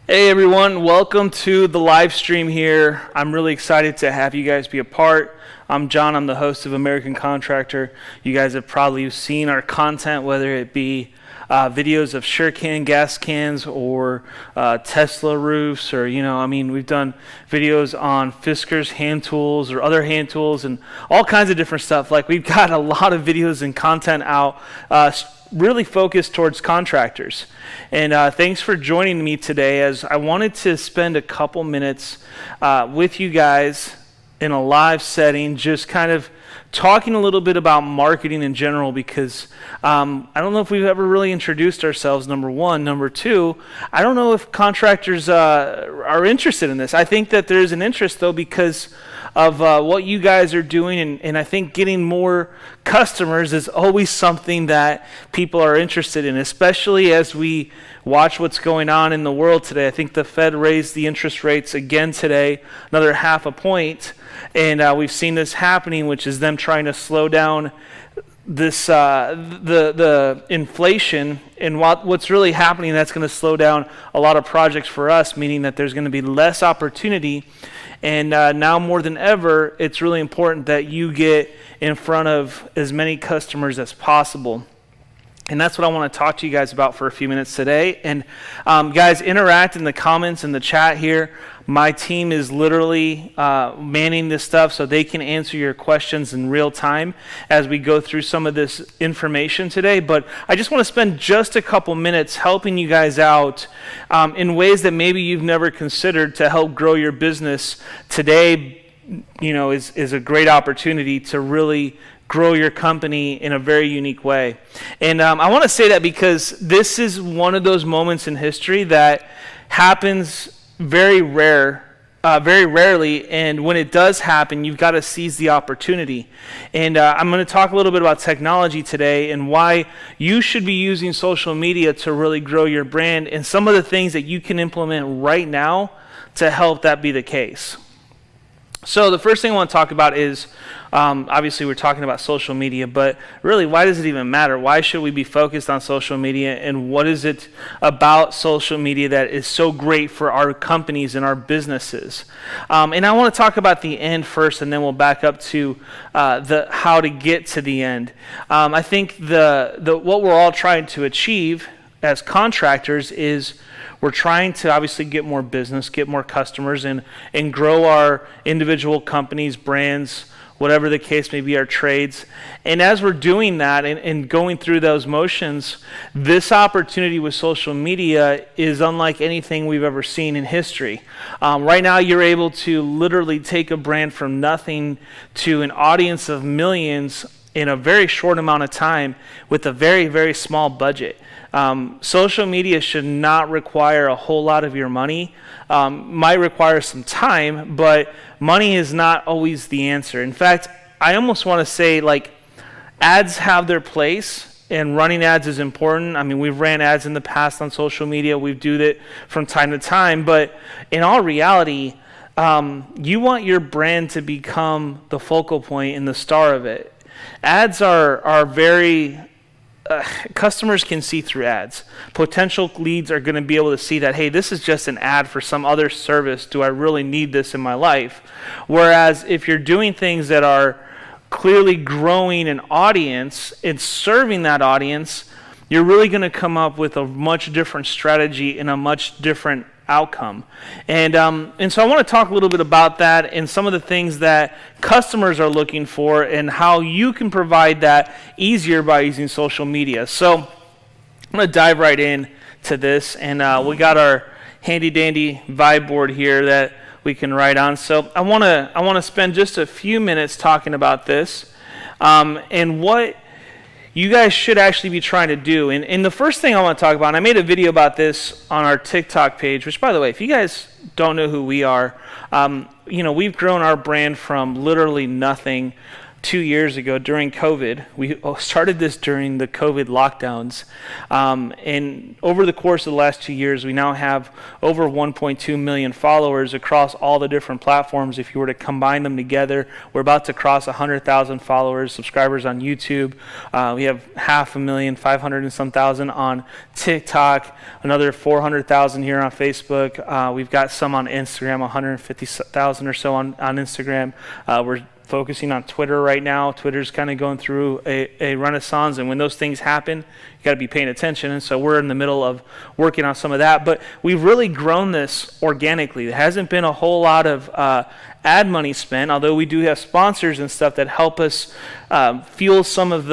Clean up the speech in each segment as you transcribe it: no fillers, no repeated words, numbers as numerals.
Hey everyone, welcome to the live stream here. I'm really excited to have you guys be a part. I'm John, I'm the host of American Contractor. You guys have probably seen our content, whether it be videos of Surecan gas cans or Tesla roofs, or we've done videos on Fisker's hand tools or other hand tools and all kinds of different stuff. Like, we've got a lot of videos and content out really focused towards contractors. And thanks for joining me today, as I wanted to spend a couple minutes with you guys in a live setting, just kind of talking a little bit about marketing in general, because I don't know if we've ever really introduced ourselves, number one. Number two, I don't know if contractors are interested in this. I think that there's an interest, though, because of what you guys are doing, and I think getting more customers is always something that people are interested in, especially as we watch what's going on in the world today. I think the Fed raised the interest rates again today, another 0.5 point, and we've seen this happening, which is them trying to slow down this the inflation. And what's really happening, that's going to slow down a lot of projects for us, meaning that there's going to be less opportunity. And now more than ever, it's really important that you get in front of as many customers as possible. And that's what I want to talk to you guys about for a few minutes today. And guys, interact in the comments and the chat here. My team is literally manning this stuff so they can answer your questions in real time as we go through some of this information today. But I just want to spend just a couple minutes helping you guys out in ways that maybe you've never considered to help grow your business. Today, is a great opportunity to really grow your company in a very unique way. And I want to say that because this is one of those moments in history that happens very rarely, and when it does happen, you've got to seize the opportunity. And I'm going to talk a little bit about technology today and why you should be using social media to really grow your brand, and some of the things that you can implement right now to help that be the case. So the first thing I want to talk about is, obviously we're talking about social media, but really, why does it even matter? Why should we be focused on social media, and what is it about social media that is so great for our companies and our businesses? And I want to talk about the end first, and then we'll back up to the how to get to the end. I think what we're all trying to achieve as contractors is we're trying to obviously get more business, get more customers, and grow our individual companies, brands, whatever the case may be, our trades. And as we're doing that and going through those motions, this opportunity with social media is unlike anything we've ever seen in history. Right now, you're able to literally take a brand from nothing to an audience of millions in a very short amount of time with a very, very small budget. Social media should not require a whole lot of your money. Might require some time, but money is not always the answer. In fact, I almost want to say, ads have their place, and running ads is important. I mean, we've ran ads in the past on social media. We do that from time to time, but in all reality, you want your brand to become the focal point and the star of it. Ads are very... customers can see through ads. Potential leads are going to be able to see that, hey, this is just an ad for some other service. Do I really need this in my life? Whereas if you're doing things that are clearly growing an audience and serving that audience, you're really going to come up with a much different strategy and a much different outcome. And so I want to talk a little bit about that and some of the things that customers are looking for and how you can provide that easier by using social media. So I'm going to dive right in to this, and we got our handy dandy vibe board here that we can write on. So I want to spend just a few minutes talking about this and what you guys should actually be trying to do. And the first thing I want to talk about, and I made a video about this on our TikTok page, which, by the way, if you guys don't know who we are, we've grown our brand from literally nothing 2 years ago during COVID. We started this during the COVID lockdowns. And over the course of the last 2 years, we now have over 1.2 million followers across all the different platforms. If you were to combine them together, we're about to cross 100,000 followers, subscribers on YouTube. We have 500,000, 500 and some thousand on TikTok, another 400,000 here on Facebook. We've got some on Instagram, 150,000 or so on Instagram. We're focusing on Twitter right now. Twitter's kind of going through a renaissance, and when those things happen, you got to be paying attention. And so we're in the middle of working on some of that. But we've really grown this organically. There hasn't been a whole lot of ad money spent, although we do have sponsors and stuff that help us fuel some of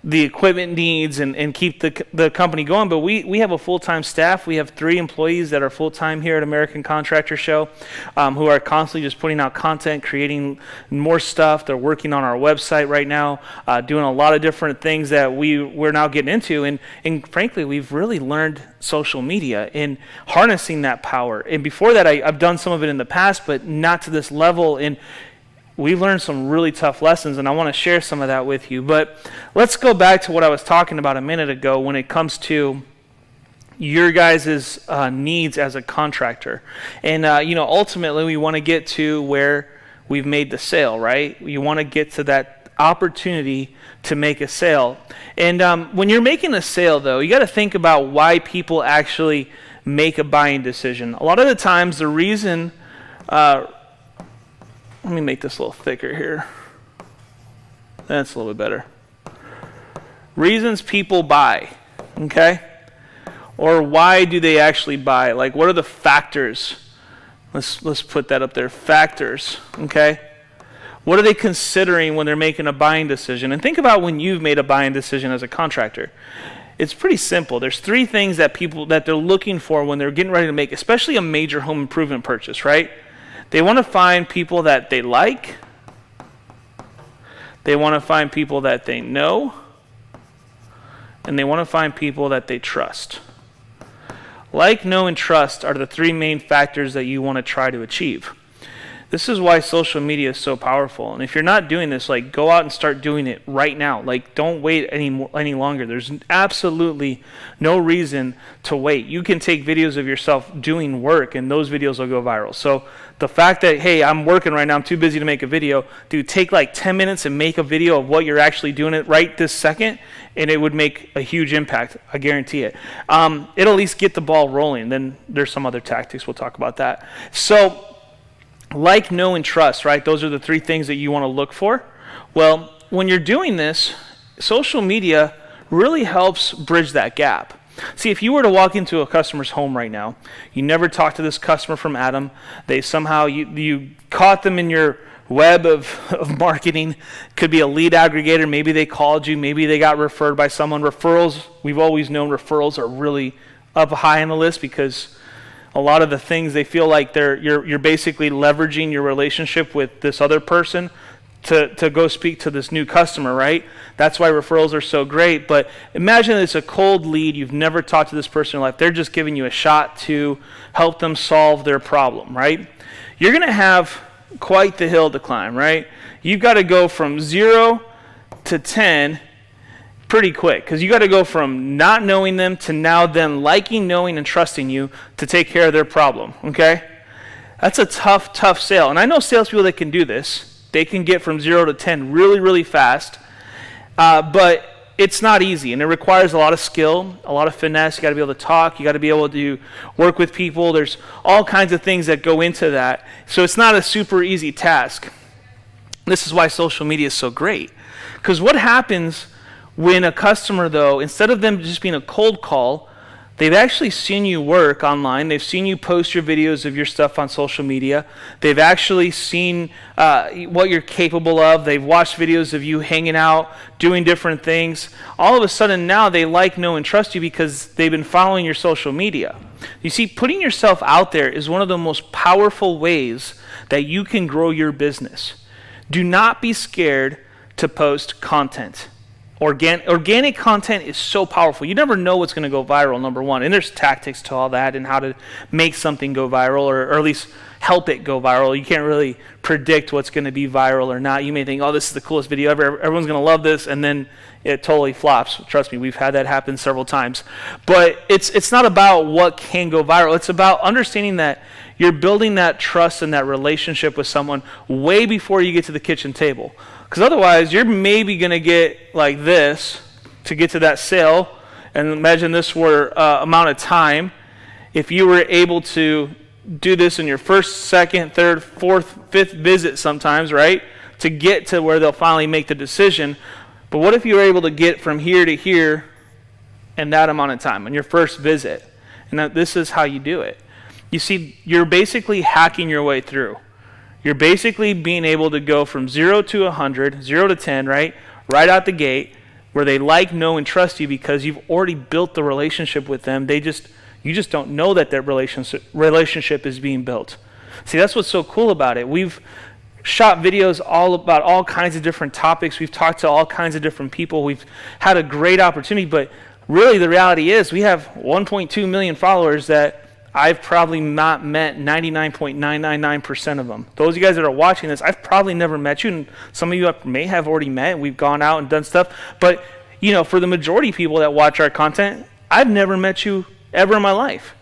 the equipment needs and keep the company going. But we have a full-time staff. We have 3 employees that are full-time here at American Contractor Show, who are constantly just putting out content, creating more stuff. They're working on our website right now, doing a lot of different things that we're now getting into. And frankly, we've really learned social media and harnessing that power. And before that, I've done some of it in the past, but not to this level. And we've learned some really tough lessons, and I want to share some of that with you. But let's go back to what I was talking about a minute ago when it comes to your guys' needs as a contractor. And, ultimately we want to get to where we've made the sale, right? You want to get to that opportunity to make a sale. And when you're making a sale, though, you got to think about why people actually make a buying decision. A lot of the times the reason... let me make this a little thicker here. That's a little bit better. Reasons people buy, okay? Or why do they actually buy? Like, what are the factors? Let's put that up there. Factors, okay? What are they considering when they're making a buying decision? And think about when you've made a buying decision as a contractor. It's pretty simple. There's 3 things that they're looking for when they're getting ready to make, especially a major home improvement purchase, right? They want to find people that they like. They want to find people that they know. And they want to find people that they trust. Like, know, and trust are the 3 main factors that you want to try to achieve. This is why social media is so powerful. And if you're not doing this, like, go out and start doing it right now. Like, don't wait any longer. There's absolutely no reason to wait. You can take videos of yourself doing work, and those videos will go viral. So the fact that, hey, I'm working right now, I'm too busy to make a video, dude, take like 10 minutes and make a video of what you're actually doing it right this second, and it would make a huge impact. I guarantee it. It'll at least get the ball rolling. Then there's some other tactics. We'll talk about that. So, like, know, and trust, right? Those are the 3 things that you want to look for. Well, when you're doing this, social media really helps bridge that gap. See, if you were to walk into a customer's home right now, you never talked to this customer from Adam, they somehow, you caught them in your web of marketing, could be a lead aggregator, maybe they called you, maybe they got referred by someone. Referrals, we've always known referrals are really up high on the list because a lot of the things they feel like you're basically leveraging your relationship with this other person to go speak to this new customer, right? That's why referrals are so great. But imagine it's a cold lead. You've never talked to this person in your life. They're just giving you a shot to help them solve their problem, right? You're going to have quite the hill to climb, right? You've got to go from 0 to 10 pretty quick, because you got to go from not knowing them to now them liking, knowing, and trusting you to take care of their problem, okay? That's a tough sale. And I know salespeople that can do this. They can get from 0 to 10 really, really fast, but it's not easy, and it requires a lot of skill, a lot of finesse. You got to be able to talk. You got to be able to work with people. There's all kinds of things that go into that. So it's not a super easy task. This is why social media is so great, because what happens when a customer, though, instead of them just being a cold call, they've actually seen you work online. They've seen you post your videos of your stuff on social media. They've actually seen what you're capable of. They've watched videos of you hanging out, doing different things. All of a sudden now they like, know, and trust you because they've been following your social media. You see, putting yourself out there is one of the most powerful ways that you can grow your business. Do not be scared to post content. Organic content is so powerful. You never know what's going to go viral, number one. And there's tactics to all that and how to make something go viral or at least help it go viral. You can't really predict what's going to be viral or not. You may think, oh, this is the coolest video ever. Everyone's going to love this. And then it totally flops. Trust me, we've had that happen several times. But it's not about what can go viral. It's about understanding that you're building that trust and that relationship with someone way before you get to the kitchen table. Because otherwise, you're maybe going to get like this to get to that sale. And imagine this were amount of time. If you were able to do this in your first, second, third, fourth, fifth visit sometimes, right? To get to where they'll finally make the decision. But what if you were able to get from here to here in that amount of time, on your first visit? And this is how you do it. You see, you're basically hacking your way through. You're basically being able to go from 0 to 100, 0 to 10, right? Right out the gate, where they like, know, and trust you because you've already built the relationship with them. You just don't know that relationship is being built. See, that's what's so cool about it. We've shot videos all about all kinds of different topics. We've talked to all kinds of different people. We've had a great opportunity, but really the reality is we have 1.2 million followers that I've probably not met 99.999% of them. Those of you guys that are watching this, I've probably never met you, and some of you may have already met, and we've gone out and done stuff. But, for the majority of people that watch our content, I've never met you ever in my life.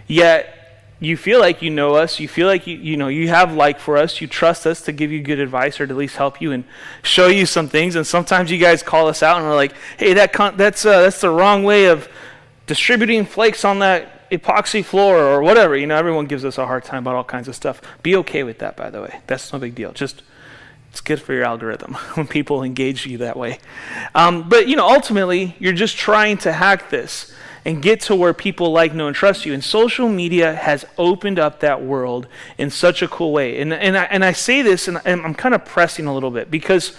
Yet, you feel like you know us, you feel like you have like for us, you trust us to give you good advice or to at least help you and show you some things. And sometimes you guys call us out and we're like, hey, that's the wrong way of distributing flakes on that epoxy floor or whatever. Everyone gives us a hard time about all kinds of stuff. Be okay with that, by the way. That's no big deal. Just it's good for your algorithm when people engage you that way. But ultimately, you're just trying to hack this and get to where people like, know, and trust you. And social media has opened up that world in such a cool way. And I say this, and I'm kind of pressing a little bit because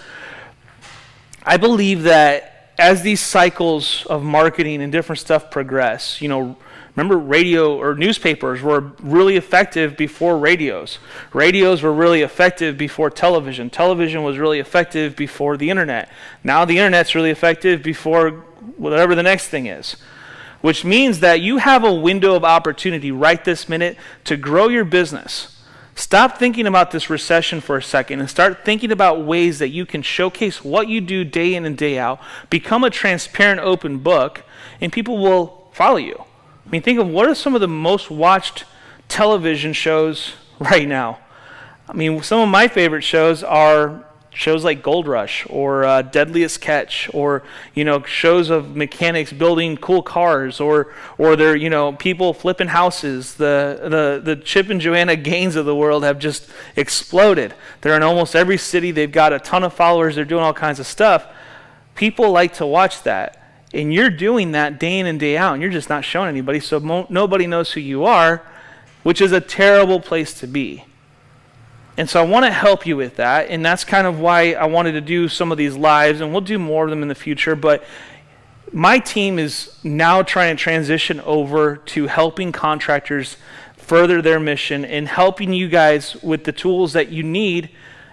I believe that as these cycles of marketing and different stuff progress, remember radio or newspapers were really effective before radios. Radios were really effective before television. Television was really effective before the internet. Now the internet's really effective before whatever the next thing is. Which means that you have a window of opportunity right this minute to grow your business. Stop thinking about this recession for a second and start thinking about ways that you can showcase what you do day in and day out, become a transparent, open book, and people will follow you. I mean, think of what are some of the most watched television shows right now. I mean, some of my favorite shows are shows like Gold Rush or Deadliest Catch, or shows of mechanics building cool cars, or they're people flipping houses. The Chip and Joanna Gaines of the world have just exploded. They're in almost every city. They've got a ton of followers. They're doing all kinds of stuff. People like to watch that, and you're doing that day in and day out, and you're just not showing anybody, so nobody knows who you are, which is a terrible place to be. And so I want to help you with that, and that's kind of why I wanted to do some of these lives, and we'll do more of them in the future. But my team is now trying to transition over to helping contractors further their mission and helping you guys with the tools that you need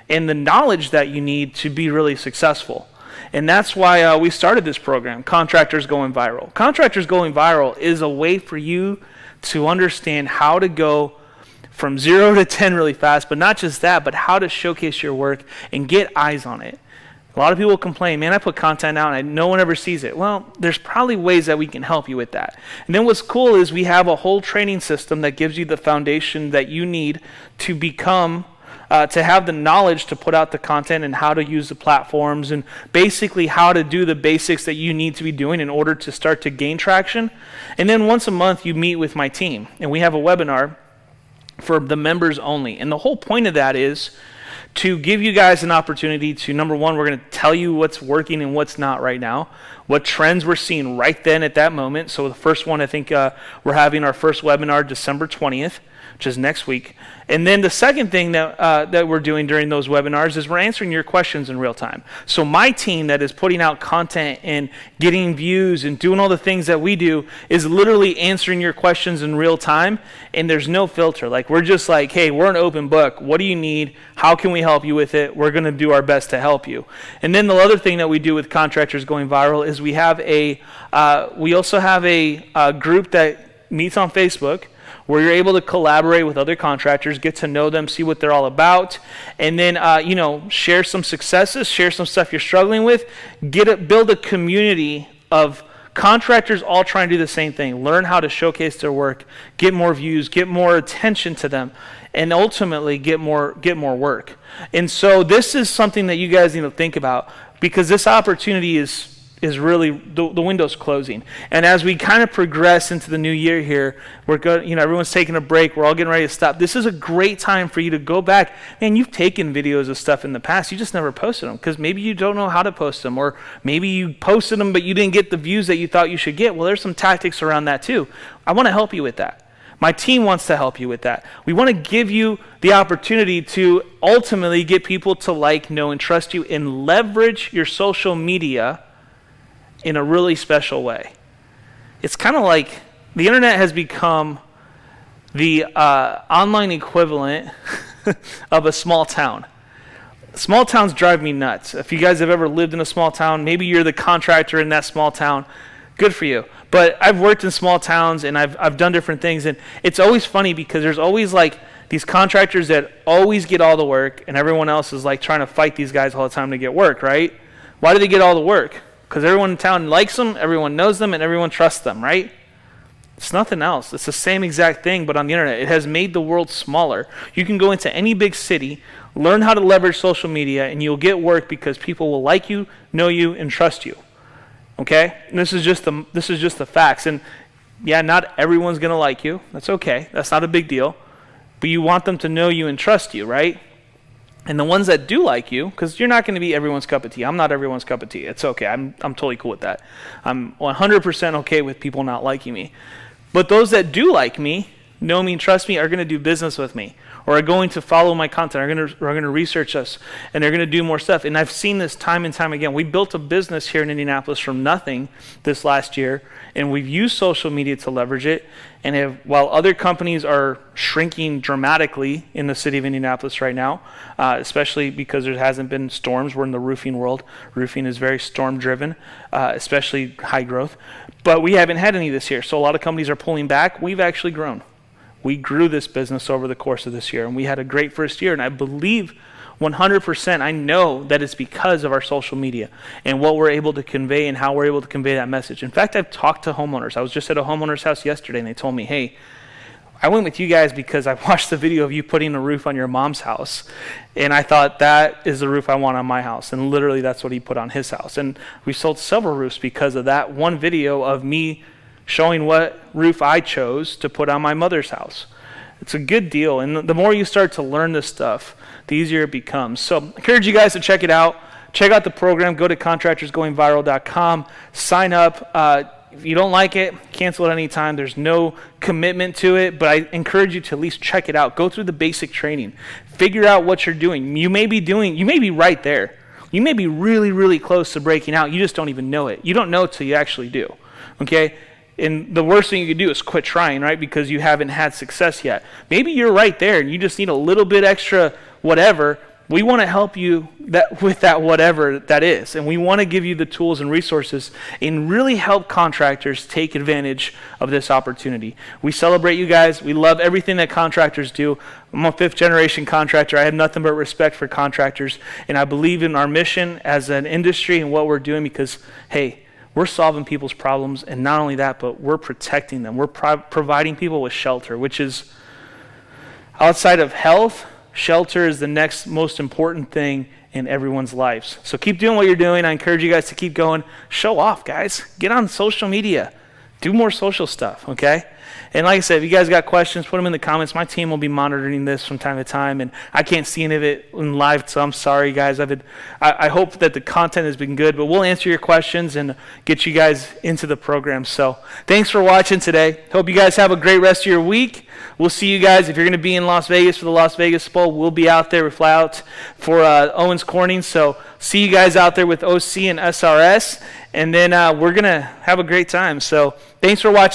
and the knowledge that you need to be really successful. And that's why we started this program, Contractors Going Viral. Contractors Going Viral is a way for you to understand how to go from 0 to 10 really fast, but not just that, but how to showcase your work and get eyes on it. A lot of people complain, man, I put content out and no one ever sees it. Well, there's probably ways that we can help you with that. And then what's cool is we have a whole training system that gives you the foundation that you need to become, to have the knowledge to put out the content and how to use the platforms and basically how to do the basics that you need to be doing in order to start to gain traction. And then once a month you meet with my team and we have a webinar for the members only. And the whole point of that is to give you guys an opportunity to, number one, we're going to tell you what's working and what's not right now, what trends we're seeing right then at that moment. So the first one, I think we're having our first webinar December 20th, which is next week. And then the second thing that we're doing during those webinars is we're answering your questions in real time. So my team that is putting out content and getting views and doing all the things that we do is literally answering your questions in real time, and there's no filter. Like, we're just like, hey, we're an open book. What do you need? How can we help you with it. We're going to do our best to help you. And then the other thing that we do with Contractors Going Viral is we also have a group that meets on Facebook where you're able to collaborate with other contractors, get to know them, see what they're all about, and then share some successes, share some stuff you're struggling with, build a community of contractors all trying to do the same thing, learn how to showcase their work, get more views, get more attention to them, and ultimately get more work. And so this is something that you guys need to think about, because this opportunity is really the window's closing. And as we kind of progress into the new year here, we're good. Everyone's taking a break. We're all getting ready to stop. This is a great time for you to go back. Man, you've taken videos of stuff in the past. You just never posted them because maybe you don't know how to post them, or maybe you posted them but you didn't get the views that you thought you should get. Well, there's some tactics around that too. I want to help you with that. My team wants to help you with that. We want to give you the opportunity to ultimately get people to like, know, and trust you, and leverage your social media in a really special way. It's kind of like the internet has become the online equivalent of a small town. Small towns drive me nuts. If you guys have ever lived in a small town, maybe you're the contractor in that small town, good for you. But I've worked in small towns and I've done different things, and it's always funny because there's always like these contractors that always get all the work, and everyone else is like trying to fight these guys all the time to get work, right? Why do they get all the work? Because everyone in town likes them, everyone knows them, and everyone trusts them, right? It's nothing else. It's the same exact thing, but on the internet. It has made the world smaller. You can go into any big city, learn how to leverage social media, and you'll get work because people will like you, know you, and trust you. Okay? And this is just the facts. And yeah, not everyone's going to like you. That's okay. That's not a big deal. But you want them to know you and trust you, right? And the ones that do like you, because you're not going to be everyone's cup of tea. I'm not everyone's cup of tea. It's okay. I'm totally cool with that. I'm 100% okay with people not liking me. But those that do like me, know me and trust me, are going to do business with me, or are going to follow my content, are going to research us, and they're going to do more stuff. And I've seen this time and time again. We built a business here in Indianapolis from nothing this last year, and we've used social media to leverage it. And while other companies are shrinking dramatically in the city of Indianapolis right now, especially because there hasn't been storms. We're in the roofing world. Roofing is very storm-driven, especially high growth. But we haven't had any this year, so a lot of companies are pulling back. We've actually grown. We grew this business over the course of this year, and we had a great first year, and I believe 100%, I know that it's because of our social media and what we're able to convey and how we're able to convey that message. In fact, I've talked to homeowners. I was just at a homeowner's house yesterday, and they told me, hey, I went with you guys because I watched the video of you putting a roof on your mom's house, and I thought that is the roof I want on my house. And literally that's what he put on his house. And we sold several roofs because of that one video of me showing what roof I chose to put on my mother's house. It's a good deal, and the more you start to learn this stuff, the easier it becomes. So I encourage you guys to check it out. Check out the program. Go to contractorsgoingviral.com. Sign up. If you don't like it, cancel at any time. There's no commitment to it, but I encourage you to at least check it out. Go through the basic training. Figure out what you're doing. You may be right there. You may be really, really close to breaking out. You just don't even know it. You don't know it till you actually do. Okay? And the worst thing you could do is quit trying, right? Because you haven't had success yet. Maybe you're right there and you just need a little bit extra whatever. We want to help you with that whatever that is. And we want to give you the tools and resources and really help contractors take advantage of this opportunity. We celebrate you guys. We love everything that contractors do. I'm a fifth-generation contractor. I have nothing but respect for contractors. And I believe in our mission as an industry and what we're doing because, hey, we're solving people's problems, and not only that, but we're protecting them. We're providing people with shelter, which is outside of health. Shelter is the next most important thing in everyone's lives. So keep doing what you're doing. I encourage you guys to keep going. Show off, guys. Get on social media. Do more social stuff, okay? And like I said, if you guys got questions, put them in the comments. My team will be monitoring this from time to time, and I can't see any of it in live, so I'm sorry, guys. I hope that the content has been good, but we'll answer your questions and get you guys into the program. So thanks for watching today. Hope you guys have a great rest of your week. We'll see you guys. If you're going to be in Las Vegas for the Las Vegas Bowl, we'll be out there. We fly out for Owens Corning, so see you guys out there with OC and SRS, and then we're going to have a great time. So thanks for watching.